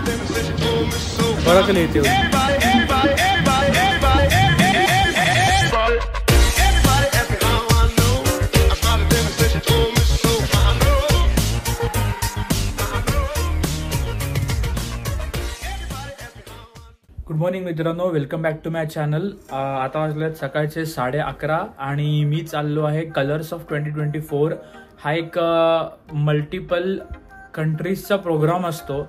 परत येते good morning मित्रांनो, welcome back to my channel. आता वाजलेत सकाळचे 11:30 आणि मी चाललो आहे कलर्स ऑफ 2024. हा एक मल्टिपल कंट्रीजचा प्रोग्राम असतो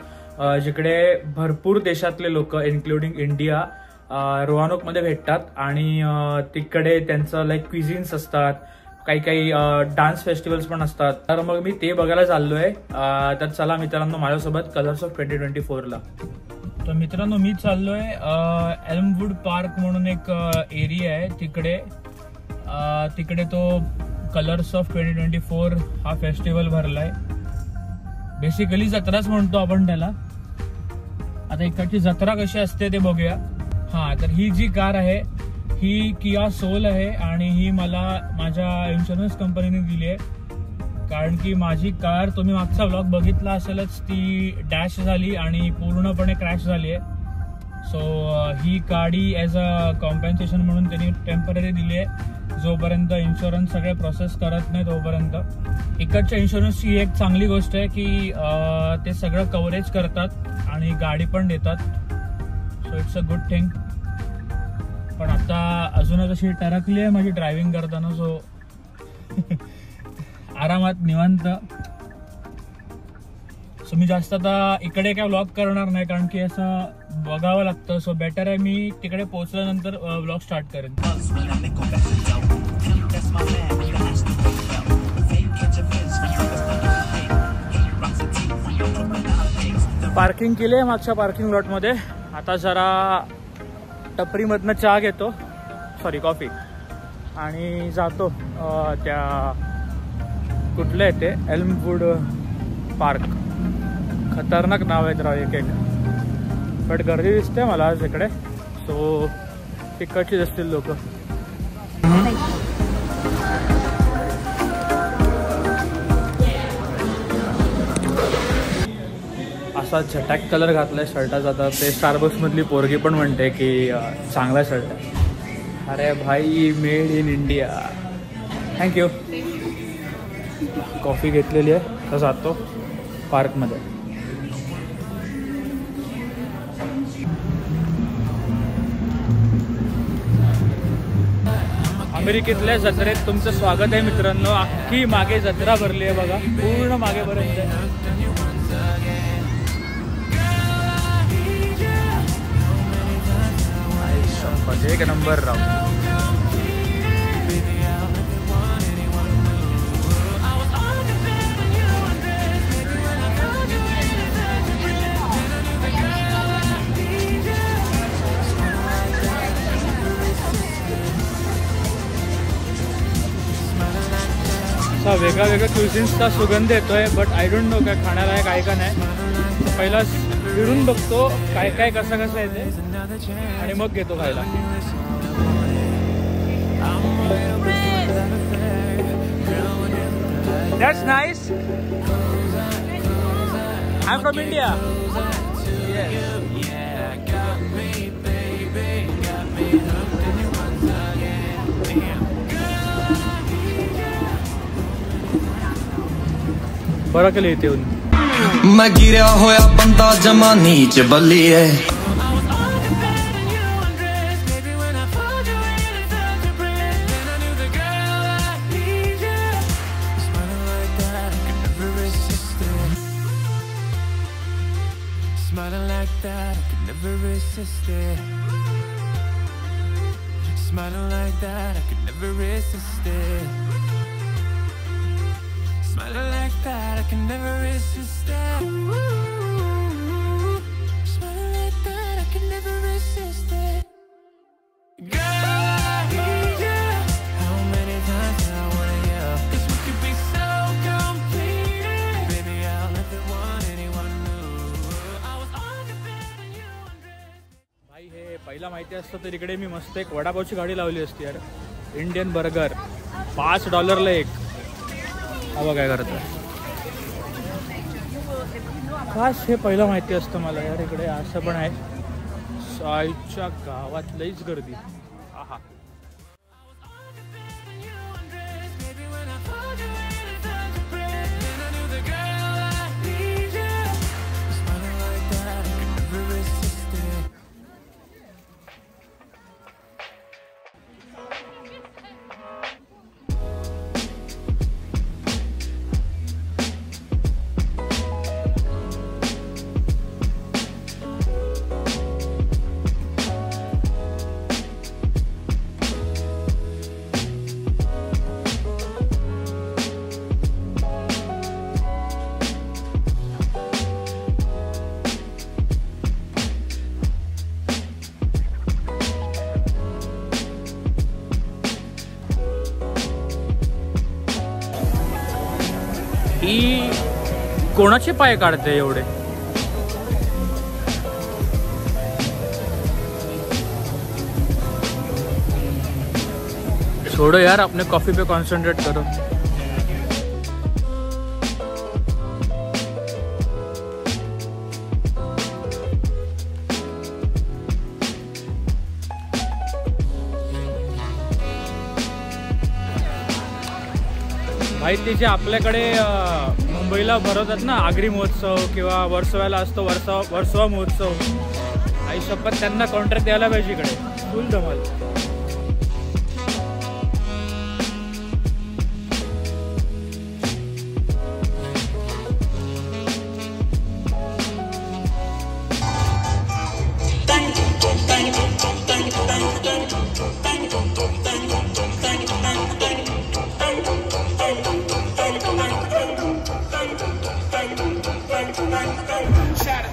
जिकडे भरपूर देशातले लोक इन्क्लुडिंग इंडिया रोहानोकमध्ये भेटतात आणि तिकडे त्यांचं लाईक क्विझिन्स असतात, काही काही डान्स फेस्टिवल्स पण असतात. तर मग मी ते बघायला चाललोय. तर चला मित्रांनो माझ्यासोबत कलर्स ऑफ 2024ला. तर मित्रांनो मी चाललोय एल्मवूड पार्क म्हणून एक एरिया आहे तिकडे तो कलर्स ऑफ 2024 हा फेस्टिवल भरलाय. बेसिकली जत्राच म्हणतो आपण त्याला. आता इकडची जत्रा कशी असते ते बघूया. हा, तर ही जी कार आहे ही किया सोल आहे आणि ही मला माझ्या इन्शुरन्स कंपनीने दिली आहे. कारण की माझी कार तुम्ही मागचा व्लॉग बघितला असेलच, ती डॅश झाली आणि पूर्णपणे क्रॅश झाली आहे. सो ही गाडी ॲज अ कॉम्पेन्सेशन म्हणून त्यांनी टेम्पररी दिली आहे. जोपर्यंत इन्शुरन्स सगळे प्रोसेस करत नाही तोपर्यंत. इकडच्या इन्शुरन्सची एक चांगली गोष्ट आहे की ते सगळं कव्हरेज करतात आणि गाडी पण देतात. So it's a good thing. पण आता अजूनच अशी टरकली आहे माझी ड्रायव्हिंग करताना. सो आरामात निवांत. सो मी जास्त आता इकडे काय व्लॉग करणार नाही कारण की असं बघावं लागतं. सो बेटर आहे मी तिकडे पोहोचल्यानंतर व्लॉग स्टार्ट करेन. पार्किंग केली आहे मागच्या पार्किंग लॉटमध्ये. आता जरा टपरीमधनं चहा घेतो, कॉफी, आणि जातो त्या कुठलं आहे ते एल्मवूड पार्क. खतरनाक नाव आहे राव एक बट गर्दी दिसते मला आज इकडे. सो तिकडचीच असतील लोक. असा झटाक कलर घातलाय शर्टाचा. आता ते स्टारबक्स मधली पोरगी पण म्हणते की चांगला शर्ट आहे. अरे भाई, made in India. Thank you. Coffee घेतलेली आहे. तर जातो पार्कमध्ये. अमेरिकेतल्या जत्रेत तुमचं स्वागत आहे मित्रांनो. अख्खी मागे जत्रा भरली आहे बघा, पूर्ण मागेपर्यंत. एक नंबर राव. वेगळा वेगळ्या क्युझिन्सचा सुगंध येतोय. बट आय डोंट नो काय खाणार आहे काय का नाही. पहिला फिरून बघतो काय काय कसं कसं येते आणि मग घेतो खायला. That's nice. I'm from India. बड़ा के लेते हो. मैं गिरा होया बंदा जमा नीच बल्लिए. Smiling like that, I could never resist it. Smiling like that, I could never resist it. Smiling like that, I can never resist it. Smiling like that, I can never resist it. Girl, I need you. How many times do I want you? 'Cause we could be so complete. Baby, I'll never want anyone new. I was on the bed and you undressed. भाई हे पहिला माहिती असतं तर इकडे मी मस्त एक वडापावची गाडी लावली असती यार. इंडियन बर्गर $5 एक. हा बघ काय करत. खास हे पहिलं माहिती असतं मला यार, इकडे असं पण आहे. साईच्या गावात लईच गर्दी. आहा. ही कोणाचे पाय काढते एवढे? छोड़ो यार, अपने कॉफी पे कॉन्सेंट्रेट करो. भाई ते जे आपल्याकडे मुंबईला भरवतात ना आगरी महोत्सव किंवा वर्सोव्याला असतो वर्सोवा महोत्सव, आई शपथ त्यांना कॉन्ट्रॅक्ट द्यायला पाहिजे इकडे. फुल धमाल.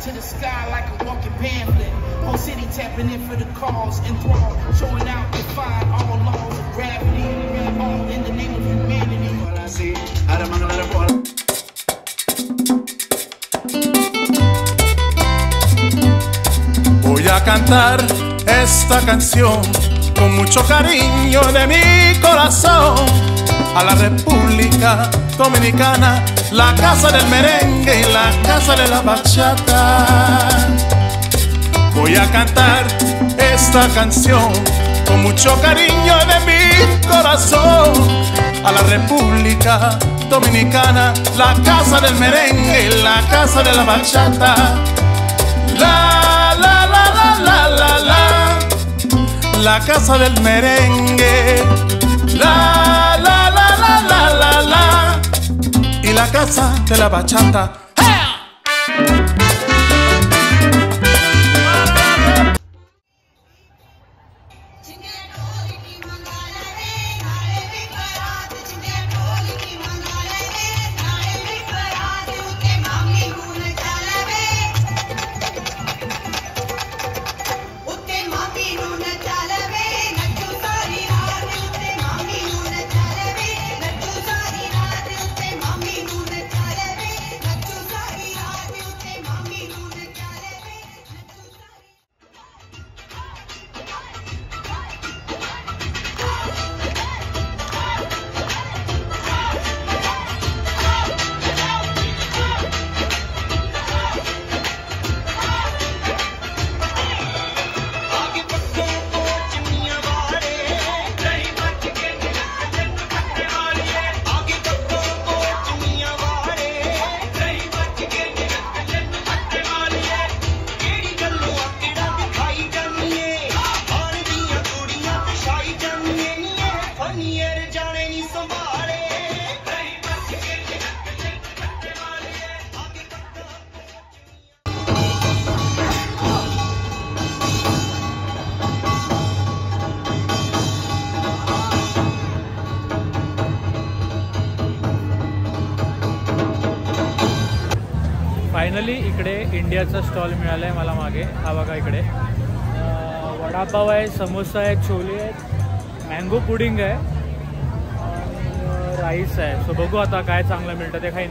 To the sky like a walking pamphlet. Whole city tapping in for the cause and thrall, showing out defying all laws of gravity, all in the name of humanity. All I see, voy a cantar esta canción con mucho cariño de mi corazón a la República Dominicana, la casa del merengue y la casa de la bachata. Voy a cantar esta canción con mucho cariño de mi corazón a la República Dominicana, la casa del merengue y la casa de la bachata. La la la la la la la, la casa del merengue. La la la la la la la, y la casa de la bachata. Finally इकडे इंडियाचा stall मिळाला आहे मला मागे. हा बघा इकडे वडापाव आहे, समोसा आहे, छोले आहेत, मँगो पुडिंग आहे आणि राईस आहे. सो बघू आता काय चांगलं मिळतं ते खाईन.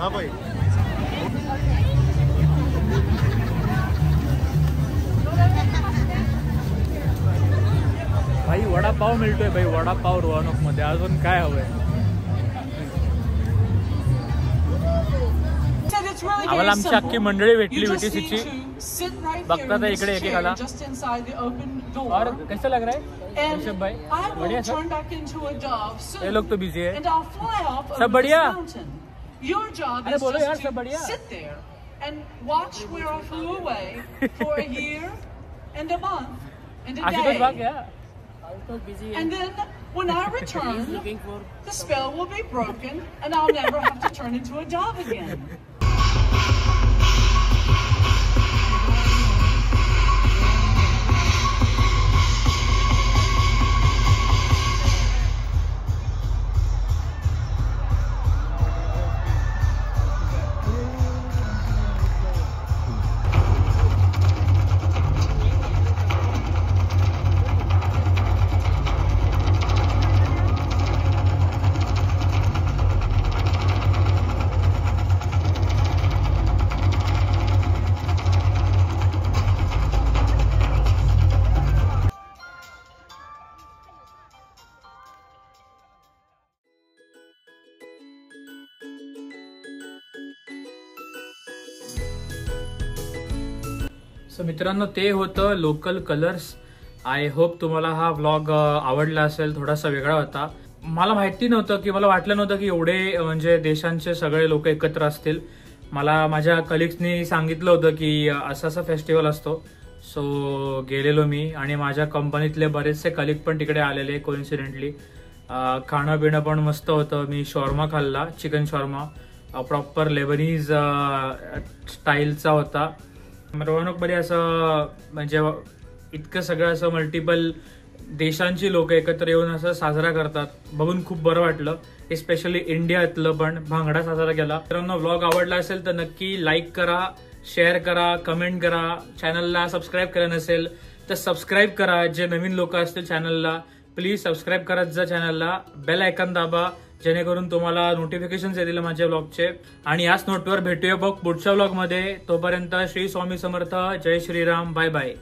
भाई वडापाव मिळतोय भाई, वडापाव रोहनकमध्ये. अजून काय हवंय? really आम्हाला very आमची अख्खी simple. मंडळी भेटली You just VTC ची. need to sit right here बघता in था this इकडे एकेकाला. chair just inside the open और door. कैसा लग रहा है And ऋषभ भाई? I will बढ़िया turn sub? back into a dove ये soon. लोग तो बिजी है. And I'll fly off sub over this बढ़िया? mountain. Your job अरे is बोलो यार, just सब बढ़िया? to sit there and watch where I flew away for a year and a month and a Ashutosh भाग day. Gaya. And then when I return, the spell will be broken and I'll never have to turn into a dove again. So मित्रांनो, ते होतं local colours. I hope तुम्हाला हा vlog आवडला असेल. थोडासा वेगळा होता. मला माहिती नव्हतं की मला वाटलं नव्हतं की एवढे म्हणजे देशांचे सगळे लोक एकत्र असतील. मला माझ्या कलिग्सनी सांगितलं होतं की असं असं फेस्टिवल असतो. सो गेलेलो मी आणि माझ्या कंपनीतले बरेचसे कलिग पण तिकडे आलेले कोइन्सिडेंटली. खाणं पिणं पण मस्त होतं. मी शॉर्मा खाल्ला, चिकन शॉर्मा, प्रॉपर लेबनीज स्टाईलचा होता. रोहनकमध्ये असं म्हणजे इतकं सगळं असं मल्टिपल देशांची लोक एकत्र येऊन असं साजरा करतात, बघून खूप बरं वाटलं. स्पेशली इंडियातलं पण भांगडा साजरा केला. मित्रांनो, व्लॉग आवडला असेल तर नक्की लाईक करा, शेअर करा, कमेंट करा. चॅनलला सबस्क्राईब केलं नसेल तर सबस्क्राईब करा. जे नवीन लोक असतील चॅनलला प्लीज सबस्क्राईब करत जा चॅनलला. बेल आयकॉन दाबा जेणेकरून तुम्हाला नोटिफिकेशन्स येतील माझ्या ब्लॉगचे. आणि याच नोटवर भेटूया बघ पुढच्या ब्लॉगमध्ये. तोपर्यंत श्री स्वामी समर्थ, जय श्रीराम, बाय बाय.